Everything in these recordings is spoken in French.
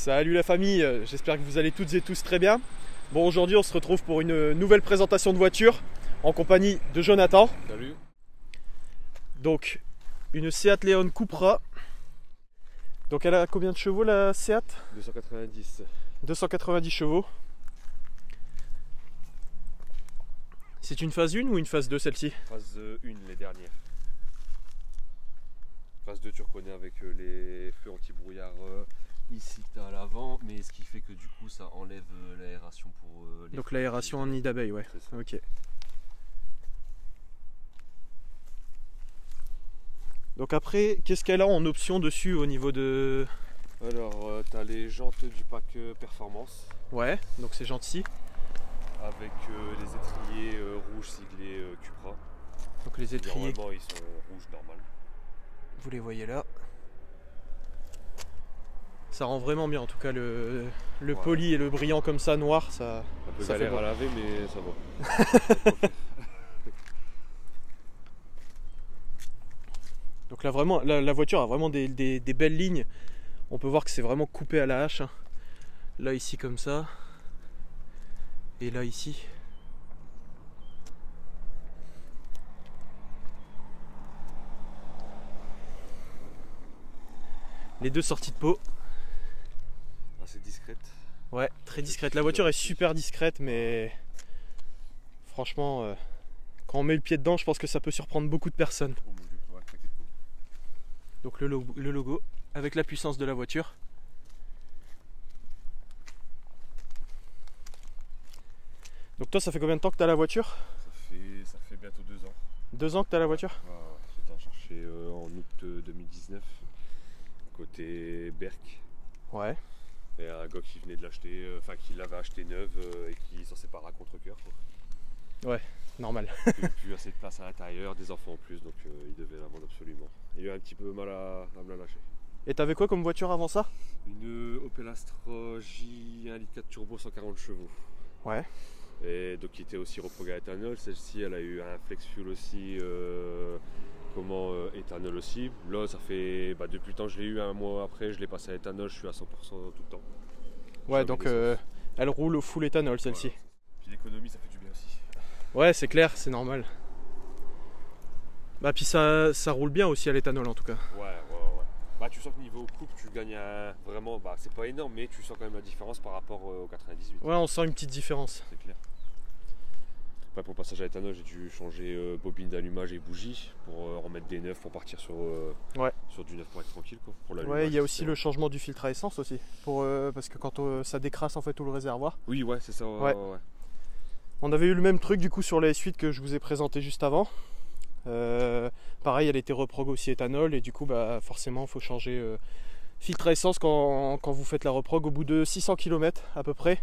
Salut la famille, j'espère que vous allez toutes et tous très bien. Bon, aujourd'hui on se retrouve pour une nouvelle présentation de voiture en compagnie de Jonathan. Salut. Donc une Seat Leon Cupra. Donc elle a combien de chevaux la Seat? 290. 290 chevaux. C'est une phase 1 ou une phase 2 celle-ci? Phase 1 les dernières. Phase 2 tu reconnais avec les feux anti-brouillard ici à l'avant, mais ce qui fait que du coup ça enlève l'aération pour les Donc feux l'aération en nid d'abeille, ouais. C'est ça. Ok. Donc après, qu'est-ce qu'elle a en option dessus au niveau de... Alors tu as les jantes du pack performance Ouais, donc c'est gentil. avec les étriers rouges siglés Cupra. Donc les étriers, Normalement ils sont rouges normal. vous les voyez là. Ça rend vraiment bien en tout cas le Ouais. poli et le brillant comme ça, noir, ça... Un peu Ça fait galère bon. à laver mais ça va. Donc là vraiment, la voiture a vraiment des belles lignes. On peut voir que c'est vraiment coupé à la hache. Là ici comme ça. Et là ici. Les deux sorties de peau. Assez discrète. Ouais, très discrète. La voiture est super discrète, mais franchement, quand on met le pied dedans, je pense que ça peut surprendre beaucoup de personnes. Oh mon Dieu, ouais, t'inquiète pas. Donc le logo avec la puissance de la voiture. Donc toi, ça fait combien de temps que tu as la voiture? Ça fait bientôt 2 ans. 2 ans que tu as la voiture? Ouais, j'étais en chercher en août 2019, côté Berck. Ouais. Et un gars qui venait de l'acheter, enfin qui l'avait acheté neuve et qui s'en sépara à contre-cœur. Normal. Il n'y avait plus assez de place à l'intérieur, des enfants en plus, donc il devait la vendre absolument. Il a eu un petit peu mal à me la lâcher. Et t'avais quoi comme voiture avant ça? Une Opel Astra J 1.4 turbo 140 chevaux. Ouais. Et donc qui était aussi reprogramée à éthanol. Celle-ci elle a eu un flex fuel aussi, éthanol aussi. Là ça fait, depuis le temps que je l'ai eu, un mois après je l'ai passé à éthanol, je suis à 100% tout le temps. Ouais, Jamais donc d'essence. elle roule au full éthanol celle-ci. Voilà. Puis l'économie ça fait du bien aussi. Ouais, c'est clair, c'est normal. Bah puis ça roule bien aussi à l'éthanol en tout cas. Ouais. Tu sens que niveau coupe tu gagnes vraiment, c'est pas énorme mais tu sens quand même la différence par rapport au 98. Ouais, on sent une petite différence. C'est clair. Pour le passage à l'éthanol, j'ai dû changer bobine d'allumage et bougie pour remettre des neufs pour partir sur du neuf pour être tranquille quoi. Pour Ouais, il y a aussi etc. le changement du filtre à essence aussi. Parce que quand ça décrasse en fait tout le réservoir. Oui, ouais, c'est ça. Ouais. On avait eu le même truc du coup sur la S8 que je vous ai présenté juste avant. Pareil, elle était reprog aussi éthanol et du coup forcément il faut changer filtre à essence quand vous faites la reprog au bout de 600 km à peu près.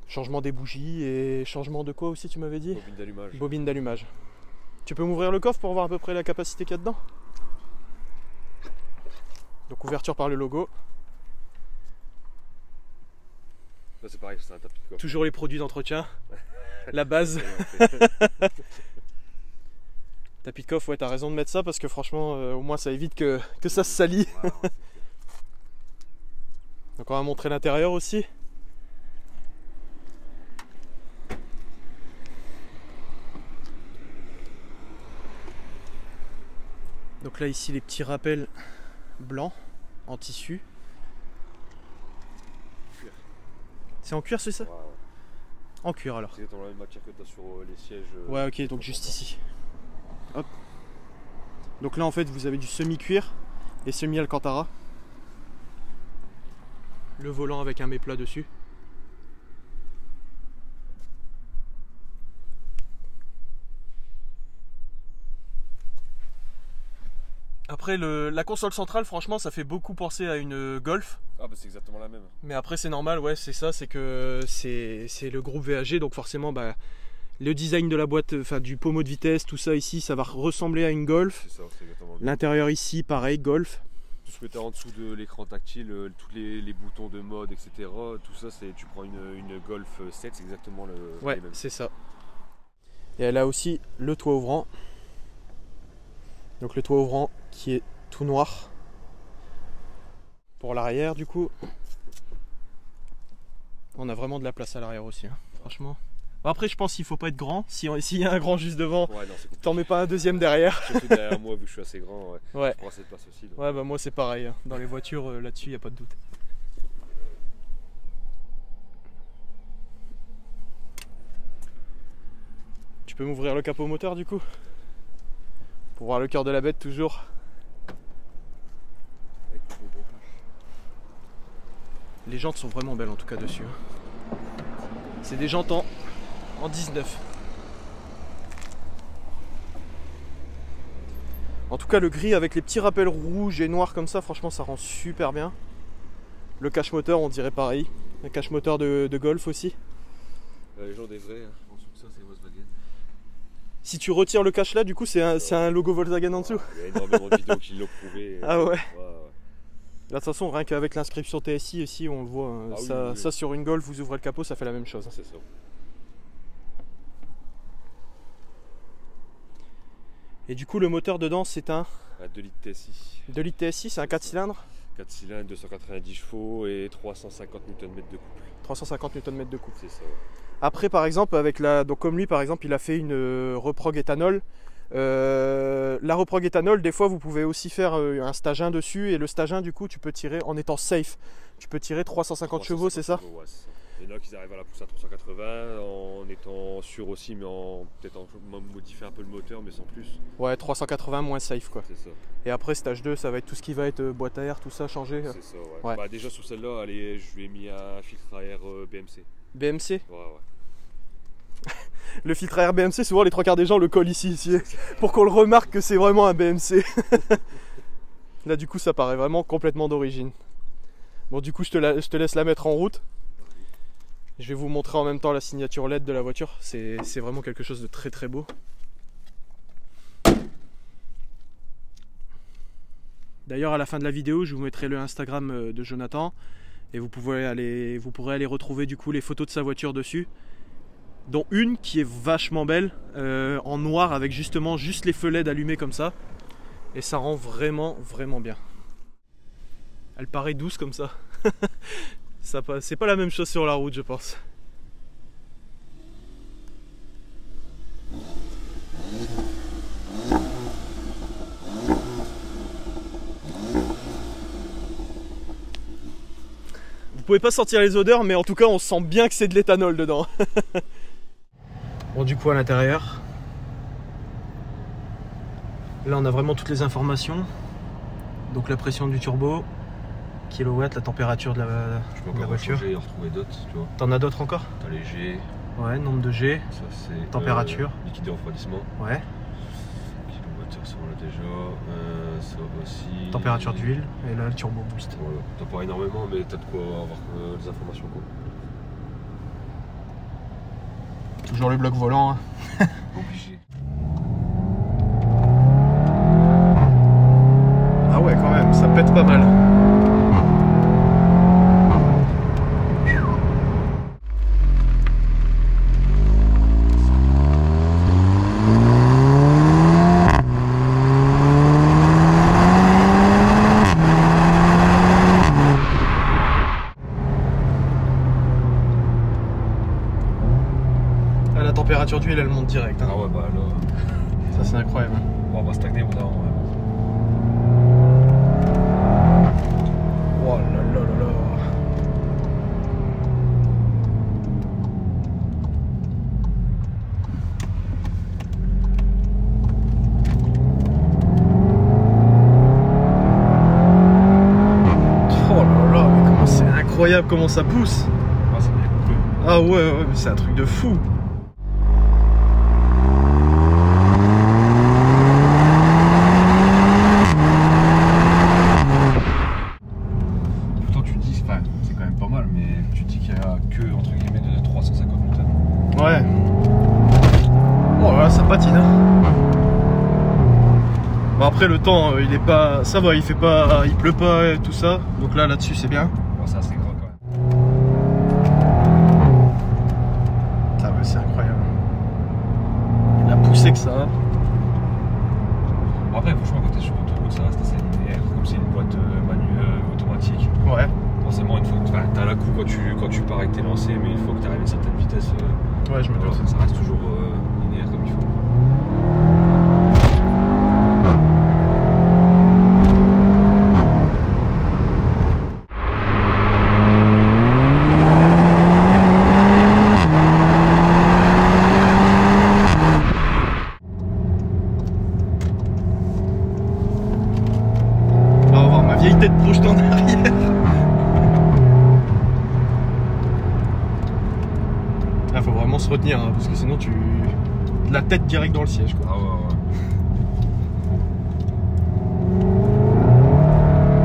Changement des bougies et changement de quoi aussi tu m'avais dit? Bobine d'allumage. Bobine d'allumage. Tu peux m'ouvrir le coffre pour voir à peu près la capacité qu'il y a dedans? Donc ouverture par le logo. Là c'est pareil, c'est un tapis de coffre. Toujours les produits d'entretien. La base. Tapis de coffre, ouais, t'as raison de mettre ça parce que franchement, au moins ça évite que ça se salit. Ouais, Donc on va montrer l'intérieur aussi. Donc là ici les petits rappels blancs en tissu. Cuir. C'est en cuir c'est ça? Ouais. En cuir alors. C'est exactement la même matière que tu as sur les sièges. Ouais, ok, donc juste ici. Hop. Donc là en fait vous avez du semi-cuir et semi-alcantara. Le volant avec un méplat dessus. Après la console centrale franchement ça fait beaucoup penser à une Golf. Ah c'est exactement la même. Mais après c'est normal, ouais c'est ça, c'est que c'est le groupe VAG donc forcément le design de la boîte, enfin du pommeau de vitesse, tout ça ici ça va ressembler à une Golf. C'est ça, c'est exactement le même. L'intérieur ici pareil, Golf. Tout ce que tu as en dessous de l'écran tactile, tous les boutons de mode, etc. Tout ça, tu prends une Golf 7, c'est exactement Ouais, les mêmes. c'est ça. Et elle a aussi le toit ouvrant. Donc le toit ouvrant qui est tout noir. Pour l'arrière du coup. On a vraiment de la place à l'arrière aussi, hein, franchement. Après, je pense qu'il faut pas être grand. S'il y a un grand juste devant, ouais, t'en mets pas un deuxième derrière. Surtout derrière moi, vu que je suis assez grand, ouais. Je prends cette place aussi. Donc. Ouais, bah moi c'est pareil. Hein. Dans les voitures, là-dessus, il n'y a pas de doute. Tu peux m'ouvrir le capot moteur du coup? Pour voir le cœur de la bête toujours. Les jantes sont vraiment belles en tout cas dessus. Hein. C'est des jantes en 19. En tout cas le gris avec les petits rappels rouges et noirs comme ça, franchement ça rend super bien. Le cache moteur on dirait pareil. Le cache moteur de Golf aussi. Les gens des vrais, hein. En dessous de ça c'est Volkswagen. Si tu retires le cache là, du coup c'est un logo Volkswagen en dessous. Il y a énormément de vidéos qui l'ont prouvé. Ah ouais. De toute façon, rien qu'avec l'inscription TSI ici, on le voit. Ça sur une Golf, vous ouvrez le capot, ça fait la même chose. C'est ça. Et du coup, le moteur dedans, c'est un 2 litres TSI. 2 litres TSI, c'est un 4 cylindres 4 cylindres, 290 chevaux et 350 Nm de couple. 350 Nm de couple. C'est ça. Après, par exemple, donc comme lui, par exemple, il a fait une reprog éthanol. La reprog éthanol, des fois vous pouvez aussi faire un stage 1 dessus et le stage 1 du coup tu peux tirer en étant safe, tu peux tirer 350 chevaux, c'est ça? Ouais, c'est ça. Il y en a qui arrivent à la pousser à 380 en étant sûr aussi, mais peut-être en modifier un peu le moteur mais sans plus. Ouais, 380 moins safe quoi. C'est ça. Et après stage 2 ça va être tout ce qui va être boîte à air, tout ça changer. C'est ça, ouais. Bah, déjà sur celle-là, je lui ai mis un filtre à air BMC. BMC? Ouais. Le filtre à air BMC, souvent les 3/4 des gens le collent ici pour qu'on le remarque que c'est vraiment un BMC. Là du coup ça paraît vraiment complètement d'origine. Bon du coup je te laisse la mettre en route. Je vais vous montrer en même temps la signature LED de la voiture. C'est vraiment quelque chose de très très beau. D'ailleurs à la fin de la vidéo je vous mettrai le Instagram de Jonathan. Et vous pourrez aller retrouver du coup les photos de sa voiture dessus. Dont une qui est vachement belle, en noir avec justement juste les feux LED allumés comme ça. Et ça rend vraiment vraiment bien. Elle paraît douce comme ça. C'est pas la même chose sur la route je pense. Vous pouvez pas sentir les odeurs mais en tout cas on sent bien que c'est de l'éthanol dedans. Bon du coup à l'intérieur, là on a vraiment toutes les informations. Donc la pression du turbo, kilowatts, la température de la voiture. Je peux encore retrouver d'autres, tu vois. T'en as d'autres encore? T'as les G. Ouais, nombre de G. Ça c'est température. Liquide de refroidissement. Ouais. Kilowattheure, ça on l'a déjà. Ça aussi. Température d'huile et là le turbo boost. Voilà. T'as pas énormément mais t'as de quoi avoir des informations quoi. Toujours le bloc volant. Hein. Obligé. Ah ouais quand même, ça pète pas mal. La température d'huile elle monte direct. Hein. Ah ouais bah là. Ça c'est incroyable. Bon, on va stagner au bout d'un moment. Oh là là là là. Oh là là, mais comment c'est incroyable comment ça pousse. Ah c'est bien coupé. Ah ouais, mais c'est un truc de fou. Ouais. Oh là, ça patine. Bon après le temps il est pas. Ça va, il fait pas. Il pleut pas et tout ça. Donc là-dessus c'est bien. Bon ça c'est gras quand même. Ah ouais c'est incroyable. La poussée que ça a. Bon après franchement quand t'es sur l'autoroute ça reste assez linéaire, comme c'est une boîte manuelle automatique. Ouais. forcément, une fois que t'as la coup quand tu pars et que t'es lancé, mais une fois que tu arrives à une certaine vitesse, ouais, je me doute. Ça reste toujours linéaire comme il faut. Vieille tête projetée en arrière. Là, faut vraiment se retenir, hein, parce que sinon tu... la tête direct dans le siège, quoi. Ah ouais.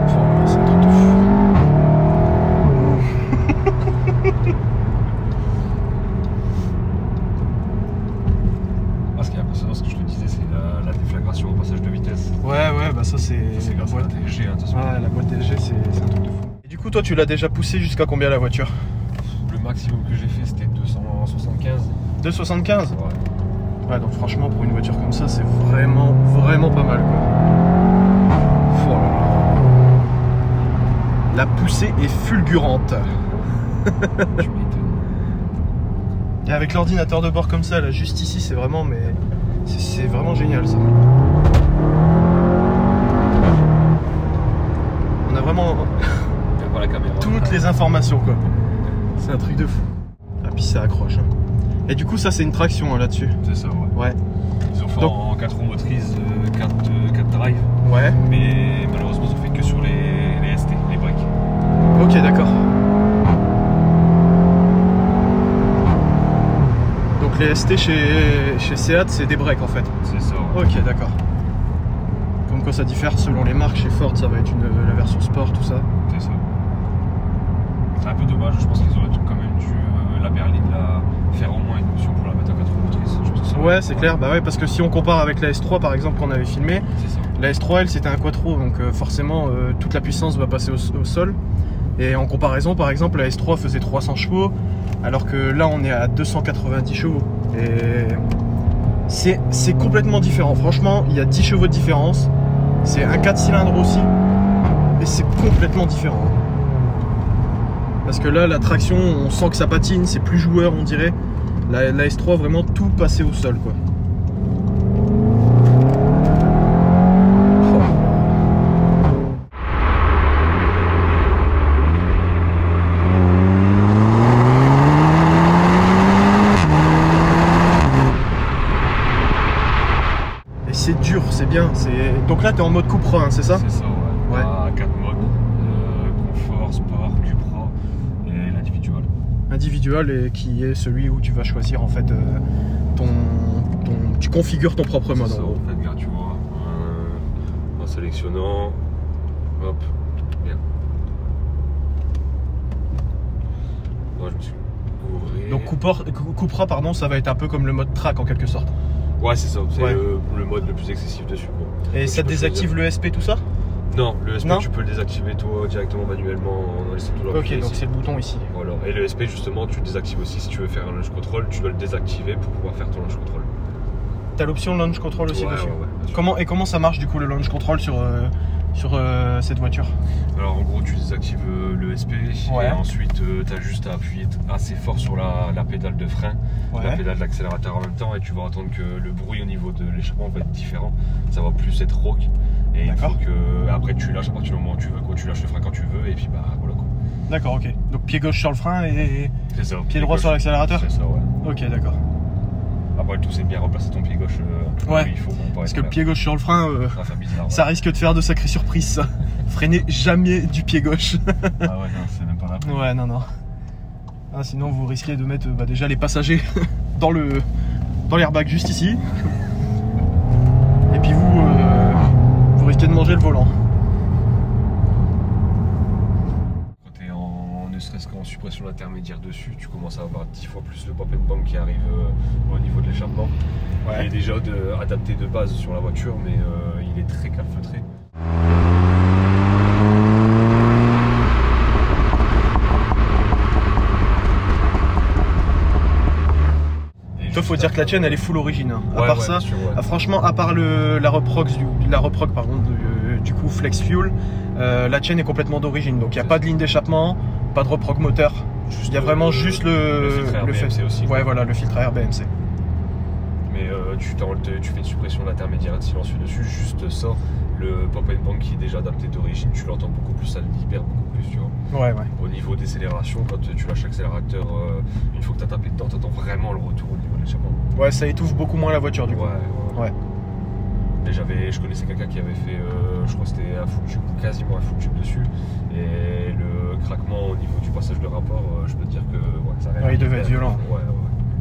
Oh, c'est un truc de fou. Ah, ce qui est impressionnant, ce que je te disais, c'est la déflagration au passage de vitesse. Ouais, bah ça c'est la boîte DSG, hein, ouais, la boîte DSG, c'est un truc de fou. Et du coup, toi, tu l'as déjà poussé jusqu'à combien la voiture? Le maximum que j'ai fait, c'était 275. 275? Ouais. Ouais, donc franchement, pour une voiture comme ça, c'est vraiment pas mal, quoi. Oh là là. La poussée est fulgurante. Tu m'étonnes. Et avec l'ordinateur de bord comme ça, là, juste ici, c'est vraiment, mais c'est vraiment génial, ça. On a vraiment la caméra. Toutes les informations, quoi. C'est un truc de fou. Ah, puis ça accroche. Hein. Et du coup, ça, c'est une traction hein, là-dessus. C'est ça, ouais. Ouais. Ils ont fait en 4 roues motrices, 4 drive. Ouais. Mais malheureusement, ils ont fait que sur les ST, les breaks. Ok, d'accord. Donc les ST chez Seat, c'est des breaks en fait. C'est ça. Ouais. Ok, d'accord. Comme quoi ça diffère selon les marques. Chez Ford, ça va être la version sport, tout ça. C'est ça. C'est un peu dommage, je pense qu'ils auraient quand même dû la berline faire au moins une option pour la mettre à 4 roues motrices. Ouais, c'est clair. Bah ouais, parce que si on compare avec la S3 par exemple qu'on avait filmé, la S3 elle c'était un quattro, donc forcément toute la puissance va passer au sol. Et en comparaison, par exemple, la S3 faisait 300 chevaux, alors que là on est à 290 chevaux. Et c'est complètement différent. Franchement, il y a 10 chevaux de différence. C'est un 4 cylindres aussi, et c'est complètement différent. Parce que là, la traction, on sent que ça patine, c'est plus joueur, on dirait. La S3, vraiment tout passé au sol, quoi. Oh. Et c'est dur, c'est bien. Donc là, tu es en mode Cupra, hein, c'est ça? C'est ça, ouais. À 4 modes. Confort, sport, Cupra et l'individual. Individual, et qui est celui où tu vas choisir en fait tu configures ton propre mode. Ça, en fait, regarde, tu vois, en sélectionnant, hop, bien. Moi, je me suis gouré. Donc Cupra, pardon, ça va être un peu comme le mode track en quelque sorte. Ouais, c'est ça, c'est le mode le plus excessif dessus, quoi. Et donc, ça désactive le SP, tout ça? Non, le SP tu peux le désactiver toi directement manuellement en laissant tout Ok, donc c'est le bouton ici. Voilà, et le SP justement tu le désactives aussi si tu veux faire un launch control, tu dois le désactiver pour pouvoir faire ton launch control. T'as l'option launch control aussi dessus. Ouais, comment ça marche du coup le launch control sur cette voiture? Alors en gros tu désactives le SP et ensuite tu as juste à appuyer assez fort sur la pédale de frein, la pédale d'accélérateur en même temps, et tu vas entendre que le bruit au niveau de l'échappement va être différent, ça va plus être rauque. Et il faut que après tu lâches à partir du moment où tu veux, quoi. Tu lâches le frein quand tu veux et puis bah voilà quoi. D'accord, ok. Donc pied gauche sur le frein et ça, pied droit sur l'accélérateur. C'est ça, ouais. Ok, d'accord. Après le tout c'est de bien replacer ton pied gauche. Ouais. Il faut parce que le pied gauche sur le frein, ça fait bizarre, ça risque de faire de sacrées surprises. Ça. Freinez jamais du pied gauche. Ah ouais, non, c'est même pas la peine. Ouais, non. Ah, sinon vous risquez de mettre déjà les passagers dans l'airbag juste ici. Et puis vous risquez de manger le volant. Quand tu es ne serait-ce qu'en suppression intermédiaire dessus, tu commences à avoir 10 fois plus le pop and bang qui arrive au niveau de l'échappement. Il est déjà adapté de base sur la voiture, mais il est très calfeutré. Toi, faut dire que la tienne elle est full origine. Hein. À part ça, franchement, à part la reprog du coup flex fuel, la chaîne est complètement d'origine. Donc il n'y a pas de ligne d'échappement, pas de reprog moteur. Il y a vraiment juste le filtre à air BMC aussi. Ouais, voilà, le filtre à air BMC. Mais tu fais une suppression d'intermédiaire et de silencieux dessus, juste ça. Le pop and bank qui est déjà adapté d'origine, tu l'entends beaucoup plus, ça le libère beaucoup plus, tu vois. Ouais. Au niveau décélération, quand tu lâches l'accélérateur, une fois que tu as tapé dedans, tu entends vraiment le retour au niveau de l'échappement. Ouais, ça étouffe beaucoup moins la voiture du coup. Ouais. Et je connaissais quelqu'un qui avait fait, je crois que c'était un full tube, quasiment un full tube dessus. Et le craquement au niveau du passage de rapport, je peux te dire que ça ouais, il devait être violent. Ouais.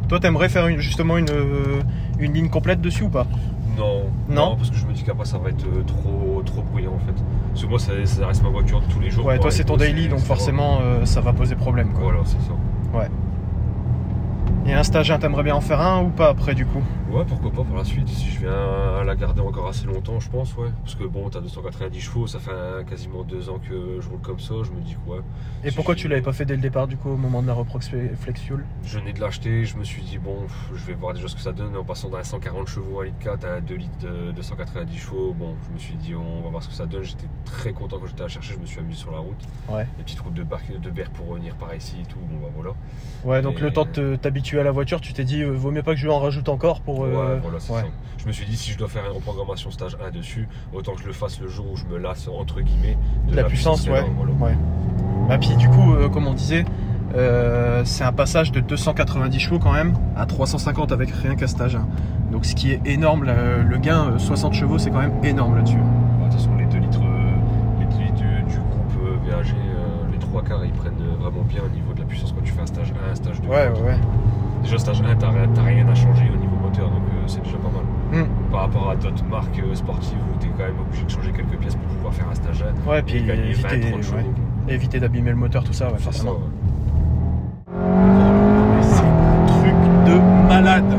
Toi, t'aimerais faire justement une ligne complète dessus ou pas? Non, parce que je me dis qu'après ça va être trop bruyant en fait. Parce que moi ça reste ma voiture de tous les jours. Ouais, toi c'est ton daily, donc forcément ça va poser problème quoi. Voilà, c'est ça. Ouais. Et un stage 1, t'aimerais bien en faire un ou pas après du coup? Ouais, pourquoi pas pour la suite, si je viens à la garder encore assez longtemps, je pense, ouais. Parce que bon, t'as 290 chevaux, ça fait quasiment 2 ans que je roule comme ça, je me dis que ouais. Et pourquoi tu l'avais pas fait dès le départ du coup, au moment de la reprog flex fuel? Je venais de l'acheter, je me suis dit bon, je vais voir déjà ce que ça donne en passant d'un 140 chevaux à 1,4 litre à 2 litres de 290 chevaux. Bon, je me suis dit on va voir ce que ça donne, j'étais très content quand j'étais à la chercher, je me suis amusé sur la route. Ouais. Les petites routes de berre pour revenir par ici et tout, bon bah voilà. Ouais, donc le temps de t'habituer à la voiture, tu t'es dit vaut mieux pas que je lui en rajoute encore pour... Ouais, voilà, c'est ça. Je me suis dit si je dois faire une reprogrammation stage 1 dessus, autant que je le fasse le jour où je me lasse entre guillemets de la puissance, ouais. Ouais. Bah, puis du coup, comme on disait, c'est un passage de 290 chevaux quand même à 350 avec rien qu'à stage 1. Donc ce qui est énorme, le gain 60 chevaux c'est quand même énorme là-dessus. De toute façon les 2 litres du groupe VAG, les 3 quarts ils prennent vraiment bien au niveau de la puissance quand tu fais un stage 1, un stage 2. Ouais. Déjà stage 1 t'as rien à changer au niveau moteur donc c'est déjà pas mal. Par rapport à d'autres marques sportives où t'es quand même obligé de changer quelques pièces pour pouvoir faire un stage 1. Ouais, puis gagner 20-30 chevaux. Éviter d'abîmer le moteur, tout ça, ouais, forcément. Ça, ouais. C'est un truc de malade.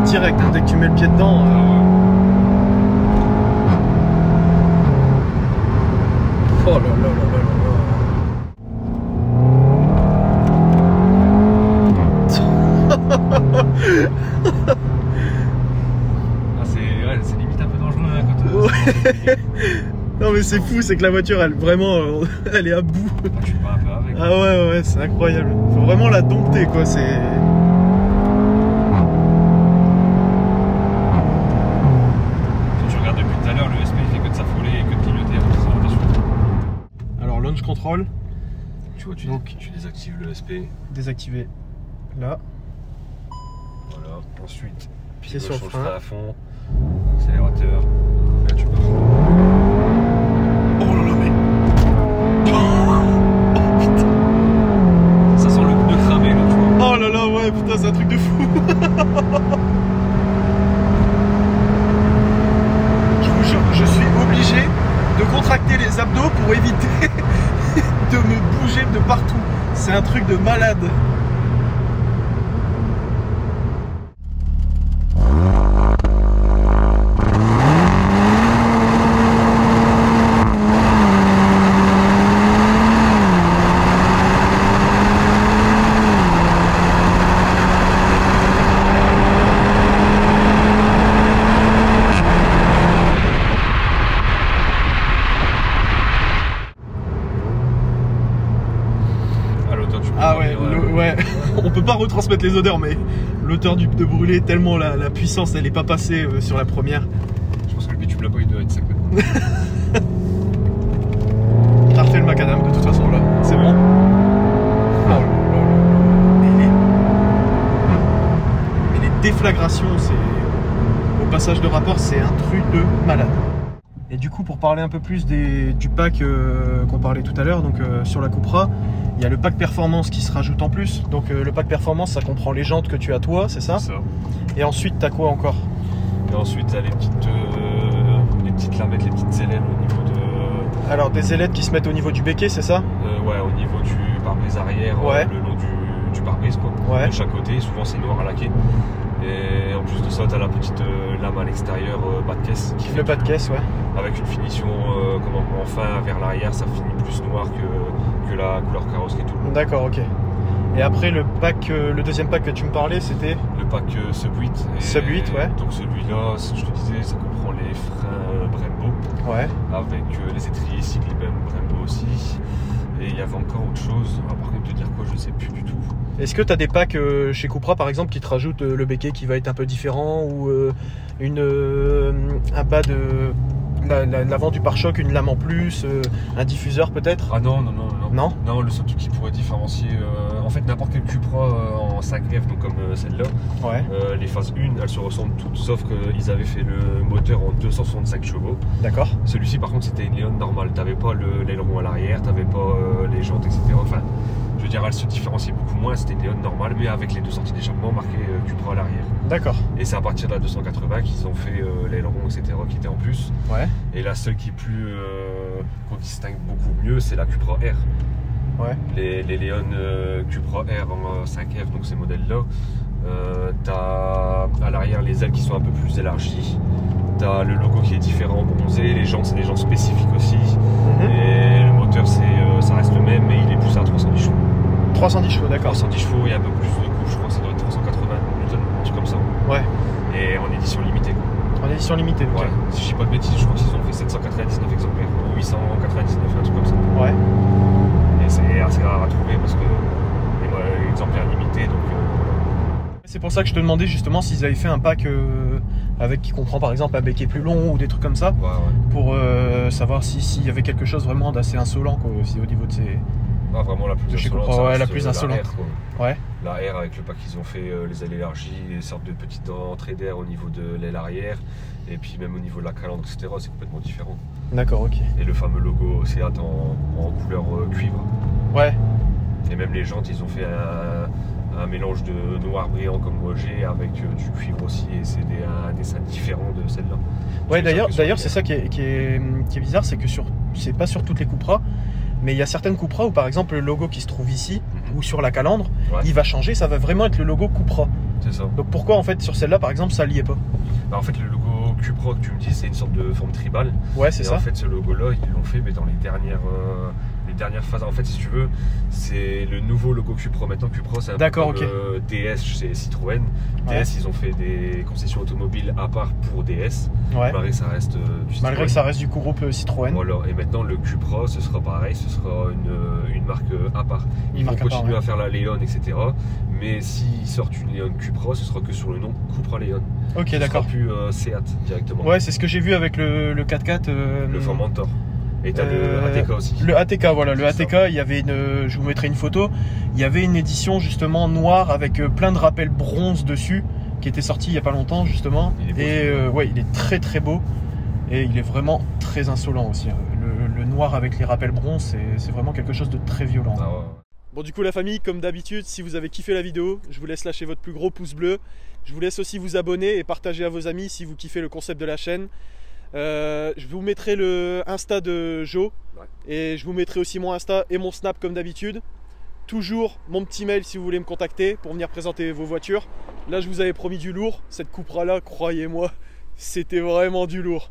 Direct, hein, dès que tu mets le pied dedans. Oh là là là là là. c'est limite un peu dangereux hein, quand non mais c'est fou, c'est que la voiture elle vraiment elle est à bout. Tu te bats un peu avec. Ah ouais, c'est incroyable. Faut vraiment la dompter quoi, c'est. Contrôle. Tu vois, tu désactives le SP. Désactiver là. Voilà. Ensuite, pied sur le frein à fond. Accélérateur. Là tu pars. Oh là là mais. Oh putain. Ça sent le pneu cramé là tu vois. Oh là là ouais putain c'est un truc de fou. Je vous jure, je suis obligé de contracter les abdos pour éviter de me bouger de partout. C'est un truc de malade. On peut pas retransmettre les odeurs, mais l'odeur du pneu brûlé, tellement la puissance elle est pas passée sur la première. Je pense que le bitume là-bas il doit être sec. T'as refait le macadam de toute façon là, c'est bon. Oh là là là. Et les déflagrations, au passage de rapport, c'est un truc de malade. Et du coup, pour parler un peu plus du pack qu'on parlait tout à l'heure, donc sur la Cupra, il y a le pack performance qui se rajoute en plus. Donc le pack performance, ça comprend les jantes que tu as toi, c'est ça? C'est ça. Et ensuite, t'as quoi encore? Et ensuite, t'as les petites Alors des ailettes qui se mettent au niveau du béquet, c'est ça? Ouais, au niveau du pare-brise arrière, le long du pare-brise quoi. De chaque côté, souvent c'est noir à laquer. Et en plus de ça, tu as la petite lame à l'extérieur bas de caisse. Qui fait le bas de caisse, ouais. Avec une finition enfin vers l'arrière, ça finit plus noir que la couleur carrosserie tout le long. D'accord, ok. Et après le deuxième pack que tu me parlais, c'était le pack Sub 8. Sub 8, ouais. Donc celui-là, je te disais, ça comprend les freins Brembo. Ouais. Avec les étriers Cyclibem Brembo aussi. Et il y avait encore autre chose. Alors, par contre, te dire quoi, je sais plus du tout. Est-ce que tu as des packs chez Cupra par exemple qui te rajoutent le béquet qui va être un peu différent ou un bas de l'avant du pare-choc, une lame en plus, un diffuseur peut-être? Ah non. Non, le seul truc qui pourrait différencier, en fait n'importe quel Cupra en 5F, donc comme celle-là, les phases 1 elles se ressemblent toutes sauf qu'ils avaient fait le moteur en 265 chevaux. D'accord. Celui-ci par contre c'était une Leon normale, t'avais pas l'aileron à l'arrière, t'avais pas les jantes etc. Enfin, je veux dire, elle se différenciait beaucoup moins, c'était une Leon normale, mais avec les deux sorties d'échappement marquées Cupra à l'arrière. D'accord. Et c'est à partir de la 280 qu'ils ont fait l'aileron, etc., qui était en plus. Ouais. Et la seule qui est plus qu'on distingue beaucoup mieux, c'est la Cupra R. Ouais. Les Leon Cupra R en 5F, donc ces modèles-là, t'as à l'arrière les ailes qui sont un peu plus élargies. T'as le logo qui est différent, bronzé, les jantes c'est des jantes spécifiques aussi. Et le moteur ça reste le même, mais il est poussé à 310 chevaux. 310 chevaux, d'accord. 310 chevaux et un peu plus de coups, je crois que ça doit être 380 Newton, un truc comme ça. Ouais. Et en édition limitée. En édition limitée, ok. Ouais. Si je dis pas de bêtises, je crois qu'ils ont fait 799 exemplaires, ou 899, un truc comme ça. Ouais. Et c'est assez rare à trouver parce que les exemplaires limités, donc C'est pour ça que je te demandais justement s'ils avaient fait un pack qui comprend par exemple un béquet plus long ou des trucs comme ça, pour savoir s'il y avait quelque chose vraiment d'assez insolent quoi, aussi au niveau de ces... Ah, vraiment la plus insolente, la plus insolente. La R avec le pack qu'ils ont fait, les ailes élargies, les sortes de petites entrées d'air au niveau de l'aile arrière, et puis même au niveau de la calandre, etc. C'est complètement différent. D'accord, ok. Et le fameux logo Seat en couleur cuivre. Ouais. Et même les jantes, ils ont fait un mélange de noir brillant comme moi j'ai avec du cuivre aussi, et c'est un dessin différent de celle-là. Ouais, d'ailleurs c'est ça qui est bizarre, c'est que c'est pas sur toutes les Cupra, mais il y a certaines Cupra où par exemple le logo qui se trouve ici ou sur la calandre, il va changer, ça va vraiment être le logo Cupra. C'est ça. Donc pourquoi en fait sur celle-là par exemple ça liait pas? Bah, en fait le logo Cupra que tu me dis c'est une sorte de forme tribale. Ouais, c'est ça. En fait ce logo là ils l'ont fait mais dans les dernières phases. En fait si tu veux c'est le nouveau logo Cupra. Maintenant Cupra c'est un peu comme DS chez Citroën. DS ils ont fait des concessions automobiles à part pour DS. Malgré que ça reste du Citroën. Malgré que ça reste du groupe Citroën. Voilà. Et maintenant le Cupra ce sera pareil, ce sera une marque à part. Ils vont continuer à faire la Leon etc. Mais s'ils sortent une Leon Cupra ce sera que sur le nom Cupra Leon. Ok, d'accord. Plus Seat directement. Ouais, c'est ce que j'ai vu avec le 4x4. Le Formentor. Et t'as le ATK aussi. Le ATK, voilà, le ATK, il y avait je vous mettrai une photo, il y avait une édition justement noire avec plein de rappels bronze dessus, qui était sorti il n'y a pas longtemps justement. Et ouais, il est très très beau, et il est vraiment très insolent aussi. Le noir avec les rappels bronze, c'est vraiment quelque chose de très violent. Ah ouais. Bon du coup la famille, comme d'habitude, si vous avez kiffé la vidéo, je vous laisse lâcher votre plus gros pouce bleu. Je vous laisse aussi vous abonner et partager à vos amis si vous kiffez le concept de la chaîne. Je vous mettrai le Insta de Joe et je vous mettrai aussi mon Insta et mon Snap comme d'habitude. Toujours mon petit mail si vous voulez me contacter pour venir présenter vos voitures. Là je vous avais promis du lourd, cette Cupra là, croyez-moi, c'était vraiment du lourd.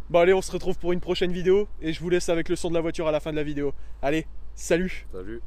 Bon allez, on se retrouve pour une prochaine vidéo et je vous laisse avec le son de la voiture à la fin de la vidéo. Allez, salut. Salut.